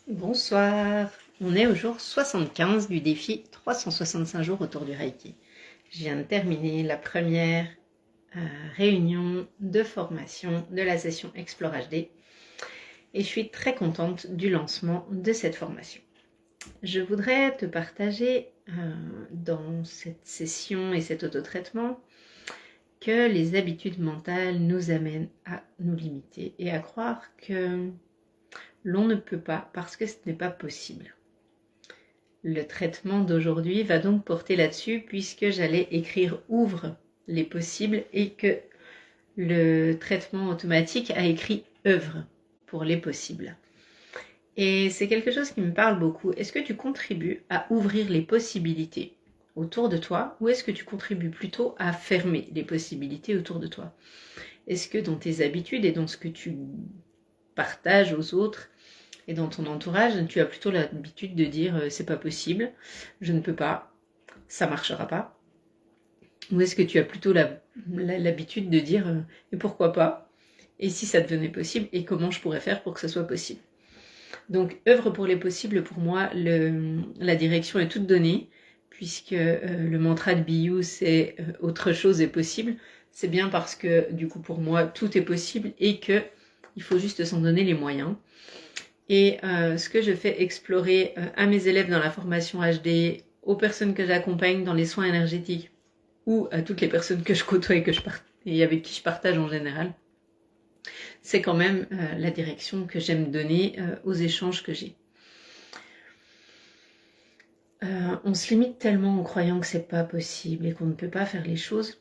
Bonsoir, on est au jour 75 du défi 365 jours autour du Reiki. Je viens de terminer la première réunion de formation de la session Explore HD et je suis très contente du lancement de cette formation. Je voudrais te partager dans cette session et cet autotraitement que les habitudes mentales nous amènent à nous limiter et à croire que l'on ne peut pas parce que ce n'est pas possible. Le traitement d'aujourd'hui va donc porter là-dessus puisque j'allais écrire ouvre les possibles et que le traitement automatique a écrit œuvre pour les possibles. Et c'est quelque chose qui me parle beaucoup. Est-ce que tu contribues à ouvrir les possibilités autour de toi ou est-ce que tu contribues plutôt à fermer les possibilités autour de toi? Est-ce que dans tes habitudes et dans ce que tu partages aux autres et dans ton entourage, tu as plutôt l'habitude de dire c'est pas possible, je ne peux pas, ça marchera pas? Ou est-ce que tu as plutôt l'habitude de dire et pourquoi pas? Et si ça devenait possible, et comment je pourrais faire pour que ça soit possible? Donc, œuvre pour les possibles, pour moi, la direction est toute donnée, puisque le mantra de Biyu, c'est autre chose est possible. C'est bien parce que, du coup, pour moi, tout est possible et que il faut juste s'en donner les moyens. Et ce que je fais explorer à mes élèves dans la formation HD, aux personnes que j'accompagne dans les soins énergétiques ou à toutes les personnes que je côtoie et avec qui je partage en général, c'est quand même la direction que j'aime donner aux échanges que j'ai. On se limite tellement en croyant que c'est pas possible et qu'on ne peut pas faire les choses,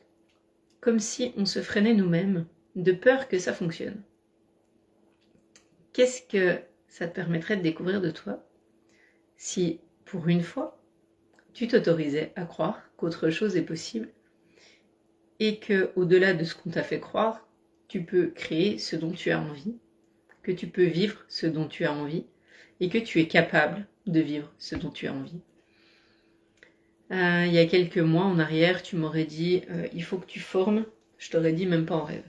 comme si on se freinait nous-mêmes de peur que ça fonctionne. Qu'est-ce que ça te permettrait de découvrir de toi si, pour une fois, tu t'autorisais à croire qu'autre chose est possible et que, au-delà de ce qu'on t'a fait croire, tu peux créer ce dont tu as envie, que tu peux vivre ce dont tu as envie et que tu es capable de vivre ce dont tu as envie. Il y a quelques mois en arrière, tu m'aurais dit il faut que tu formes, je t'aurais dit même pas en rêve.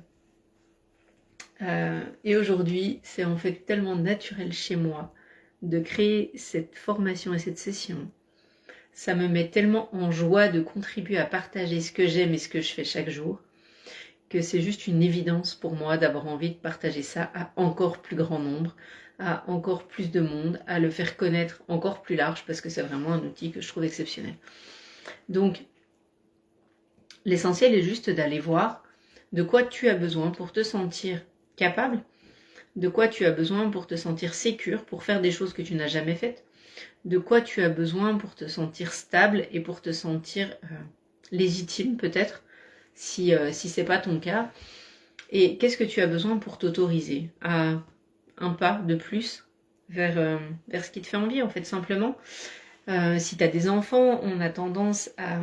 Et aujourd'hui, c'est en fait tellement naturel chez moi de créer cette formation et cette session. Ça me met tellement en joie de contribuer à partager ce que j'aime et ce que je fais chaque jour, que c'est juste une évidence pour moi d'avoir envie de partager ça à encore plus grand nombre, à encore plus de monde, à le faire connaître encore plus large, parce que c'est vraiment un outil que je trouve exceptionnel. Donc, l'essentiel est juste d'aller voir de quoi tu as besoin pour te sentir capable, de quoi tu as besoin pour te sentir sécure, pour faire des choses que tu n'as jamais faites, de quoi tu as besoin pour te sentir stable et pour te sentir légitime peut-être, si c'est pas ton cas. Et qu'est-ce que tu as besoin pour t'autoriser à un pas de plus vers ce qui te fait envie, en fait, simplement. Si tu as des enfants, on a tendance à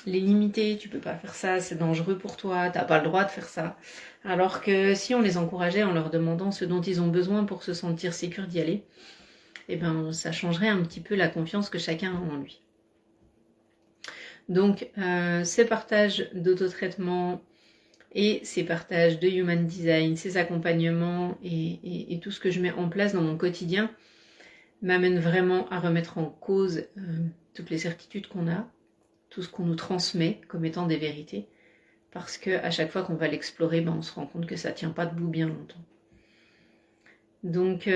les limiter. Tu peux pas faire ça, c'est dangereux pour toi, t'as pas le droit de faire ça. Alors que si on les encourageait en leur demandant ce dont ils ont besoin pour se sentir sécure d'y aller, eh ben, ça changerait un petit peu la confiance que chacun a en lui. Donc, ces partages d'autotraitement et ces partages de human design, ces accompagnements et tout ce que je mets en place dans mon quotidien m'amènent vraiment à remettre en cause toutes les certitudes qu'on a, tout ce qu'on nous transmet comme étant des vérités, parce qu'à chaque fois qu'on va l'explorer, on se rend compte que ça ne tient pas debout bien longtemps. Donc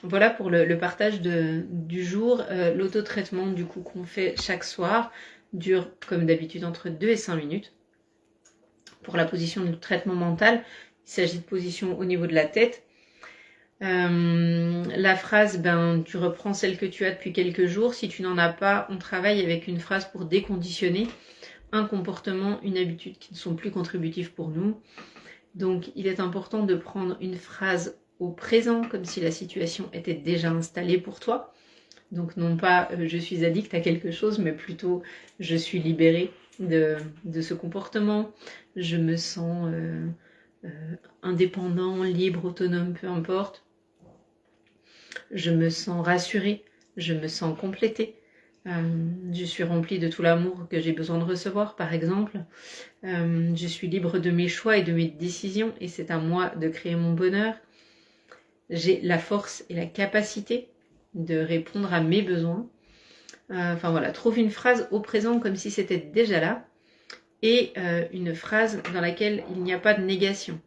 voilà pour le partage du jour. L'autotraitement du coup qu'on fait chaque soir dure comme d'habitude entre 2 et 5 minutes. Pour la position de traitement mental, il s'agit de position au niveau de la tête. La phrase, tu reprends celle que tu as depuis quelques jours. Si tu n'en as pas, on travaille avec une phrase pour déconditionner un comportement, une habitude qui ne sont plus contributifs pour nous. Donc il est important de prendre une phrase au présent, comme si la situation était déjà installée pour toi. Donc non pas je suis addict à quelque chose, mais plutôt je suis libérée de ce comportement. Je me sens indépendant, libre, autonome, peu importe. Je me sens rassurée, je me sens complétée. Je suis remplie de tout l'amour que j'ai besoin de recevoir, par exemple. Je suis libre de mes choix et de mes décisions et c'est à moi de créer mon bonheur. j'ai la force et la capacité de répondre à mes besoins. Enfin voilà, trouve une phrase au présent comme si c'était déjà là, et une phrase dans laquelle il n'y a pas de négation.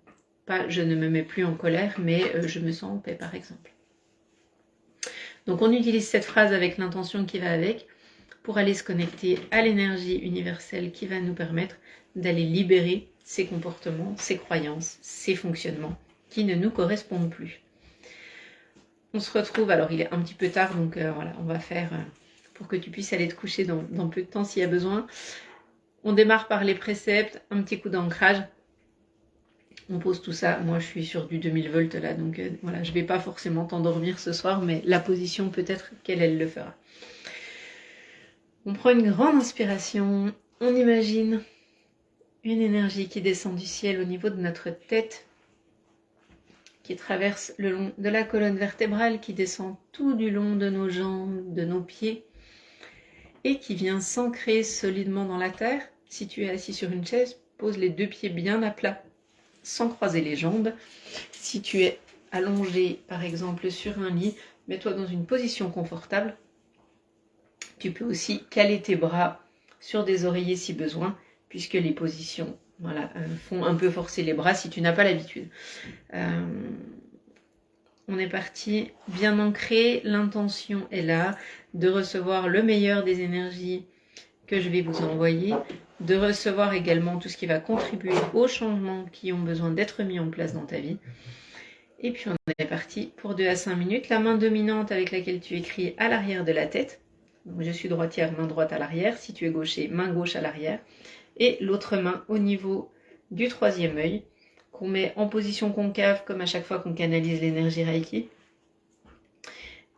Pas je ne me mets plus en colère, mais je me sens en paix par exemple. Donc on utilise cette phrase avec l'intention qui va avec pour aller se connecter à l'énergie universelle qui va nous permettre d'aller libérer ces comportements, ces croyances, ces fonctionnements qui ne nous correspondent plus. On se retrouve, alors il est un petit peu tard, donc voilà, on va faire pour que tu puisses aller te coucher dans peu de temps s'il y a besoin. On démarre par les préceptes, un petit coup d'ancrage. On pose tout ça. Moi, je suis sur du 2000 volts là, donc voilà, je ne vais pas forcément t'endormir ce soir, mais la position, peut-être qu'elle le fera. On prend une grande inspiration. On imagine une énergie qui descend du ciel au niveau de notre tête, qui traverse le long de la colonne vertébrale, qui descend tout du long de nos jambes, de nos pieds, et qui vient s'ancrer solidement dans la terre. Si tu es assis sur une chaise, pose les 2 pieds bien à plat, sans croiser les jambes. Si tu es allongé, par exemple, sur un lit, mets-toi dans une position confortable. Tu peux aussi caler tes bras sur des oreillers si besoin, puisque les positions font un peu forcer les bras si tu n'as pas l'habitude. On est parti bien ancré, l'intention est là, de recevoir le meilleur des énergies que je vais vous envoyer, de recevoir également tout ce qui va contribuer aux changements qui ont besoin d'être mis en place dans ta vie. Et puis on est parti pour 2 à 5 minutes. La main dominante avec laquelle tu écris à l'arrière de la tête. Donc je suis droitière, main droite à l'arrière. Si tu es gaucher, main gauche à l'arrière. Et l'autre main au niveau du 3e œil, qu'on met en position concave, comme à chaque fois qu'on canalise l'énergie Reiki.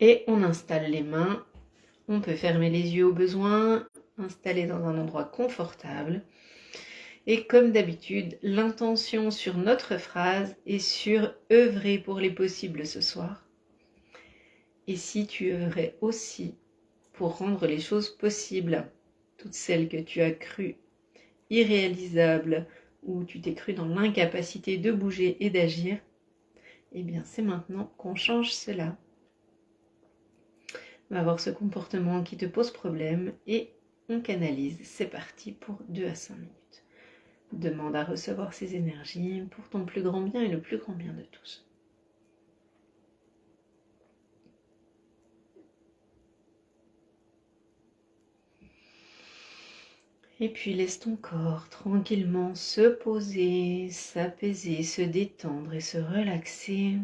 Et on installe les mains. On peut fermer les yeux au besoin, installer dans un endroit confortable. Et comme d'habitude, l'intention sur notre phrase est sur œuvrer pour les possibles ce soir. Et si tu œuvrais aussi pour rendre les choses possibles, toutes celles que tu as crues irréalisables, ou tu t'es cru dans l'incapacité de bouger et d'agir, eh bien c'est maintenant qu'on change cela. On va avoir ce comportement qui te pose problème et on canalise. C'est parti pour 2 à 5 minutes. Demande à recevoir ces énergies pour ton plus grand bien et le plus grand bien de tous. Et puis laisse ton corps tranquillement se poser, s'apaiser, se détendre et se relaxer.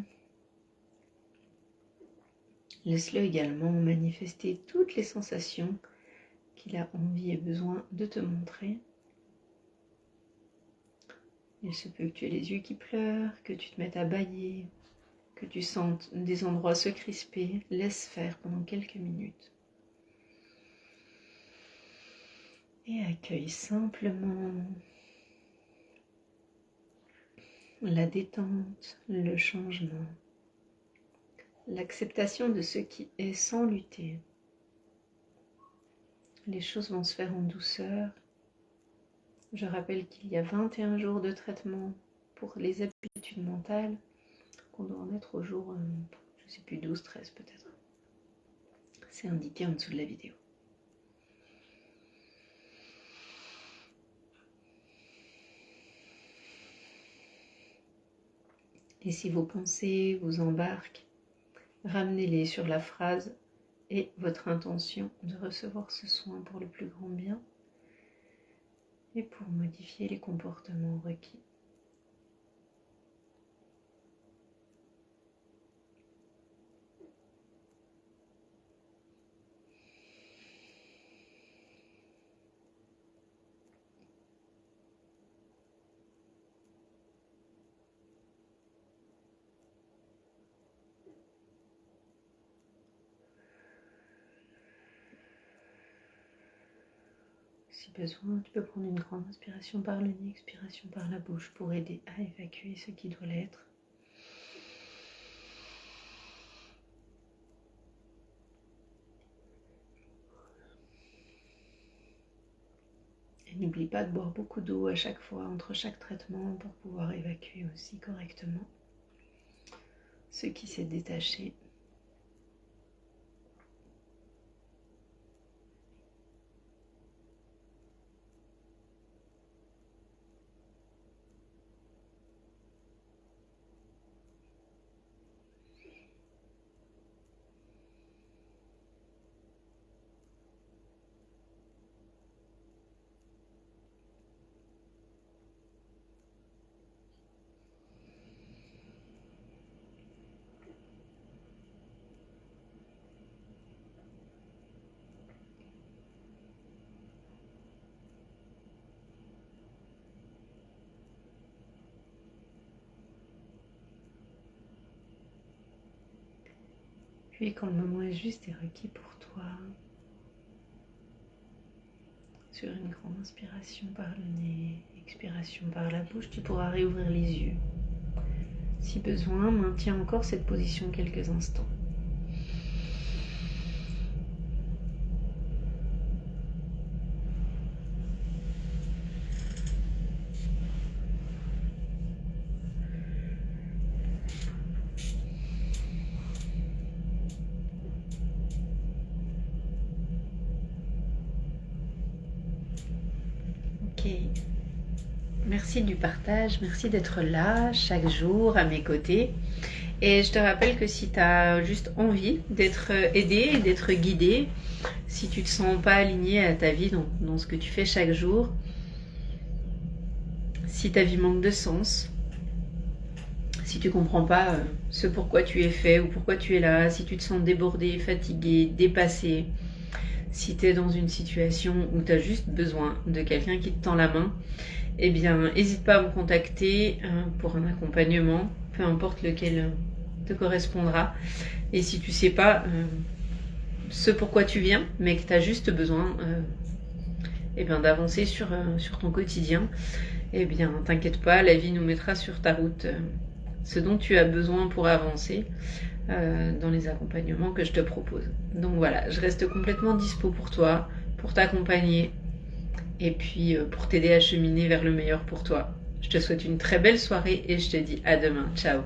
Laisse-le également manifester toutes les sensations qu'il a envie et besoin de te montrer. Il se peut que tu aies les yeux qui pleurent, que tu te mettes à bâiller, que tu sentes des endroits se crisper. Laisse faire pendant quelques minutes. Et accueille simplement la détente, le changement, l'acceptation de ce qui est sans lutter. Les choses vont se faire en douceur. Je rappelle qu'il y a 21 jours de traitement pour les habitudes mentales, qu'on doit en être au jour, je ne sais plus, 12, 13 peut-être. C'est indiqué en dessous de la vidéo. Et si vos pensées vous embarquent, ramenez-les sur la phrase et votre intention de recevoir ce soin pour le plus grand bien et pour modifier les comportements requis. Si besoin, tu peux prendre une grande inspiration par le nez, expiration par la bouche pour aider à évacuer ce qui doit l'être. Et n'oublie pas de boire beaucoup d'eau à chaque fois, entre chaque traitement, pour pouvoir évacuer aussi correctement ce qui s'est détaché. Puis quand le moment est juste et requis pour toi, sur une grande inspiration par le nez, expiration par la bouche, tu pourras réouvrir les yeux. Si besoin, maintiens encore cette position quelques instants. Ok, merci du partage, merci d'être là chaque jour à mes côtés. Et je te rappelle que si tu as juste envie d'être aidé et d'être guidé, si tu ne te sens pas aligné à ta vie dans ce que tu fais chaque jour, si ta vie manque de sens, si tu ne comprends pas ce pourquoi tu es fait ou pourquoi tu es là, si tu te sens débordé, fatigué, dépassé, si tu es dans une situation où tu as juste besoin de quelqu'un qui te tend la main, eh bien, n'hésite pas à me contacter pour un accompagnement, peu importe lequel te correspondra. Et si tu ne sais pas ce pourquoi tu viens, mais que tu as juste besoin eh bien, d'avancer sur ton quotidien, eh bien, t'inquiète pas, la vie nous mettra sur ta route ce dont tu as besoin pour avancer dans les accompagnements que je te propose. Donc voilà, je reste complètement dispo pour toi, pour t'accompagner et puis pour t'aider à cheminer vers le meilleur pour toi. Je te souhaite une très belle soirée et je te dis à demain. Ciao.